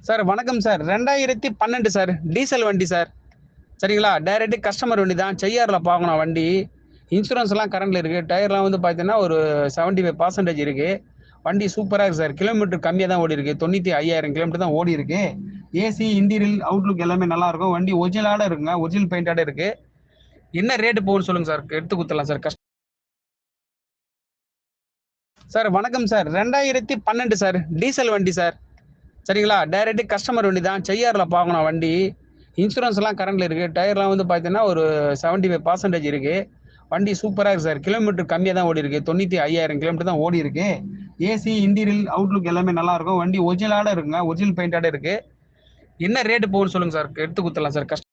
Sir வணக்கம் sir. 2012 sir. Diesel வண்டி sir. சரிங்களா? டைரக்ட் கஸ்டமர் வண்டி தான். செய்யார்ல வாங்குனோம் வண்டி. இன்சூரன்ஸ்லாம் கரண்ட்ல இருக்கு. டயர்லாம் வந்து பார்த்தீங்கன்னா, ஒரு 75% இருக்கு. வண்டி சூப்பரா இருக்கு சார். கிலோமீட்டர் கம்மியா தான் ஓடிருக்கு. 95,000 கிலோமீட்டர் தான் ஓடிருக்கு. ஏசி, இன்டீரியர், அவுட்லுக் எல்லாமே நல்லா இருக்கும். வண்டி ஒரிஜினலோட இருக்குங்க. ஒரிஜினல் பெயிண்டோட இருக்கு. என்ன ரேட் போகுதுன்னு சொல்லுங்க சார். எடுத்து குடுத்துடலாம் சார். சார் வணக்கம் சார். 2012 சார். டீசல் வண்டி சார். சரிங்களா? டைரக்ட் கஸ்டமர் வண்டி தான். செய்யார்ல வாங்குனோம் வண்டி. இன்சூரன்ஸ்லாம் கரண்ட்ல இருக்கு. டயர்லாம் வந்து பார்த்தீங்கன்னா, ஒரு 75% இருக்கு. வண்டி சூப்பரா இருக்கு சார். கிலோமீட்டர் கம்மியா தான் ஓடிருக்கு. 95,000 கிலோமீட்டர் தான் ஓடிருக்கு. ஏசி, இன்டீரியர், அவுட்லுக் எல்லாமே நல்லா இருக்கும். வண்டி ஒரிஜினலோட இருக்குங்க. ஒரிஜினல் பெயிண்டோட இருக்கு. என்ன ரேட் போகுதுன்னு சொல்லுங்க சார். எடுத்து குடுத்துடலாம் சார்.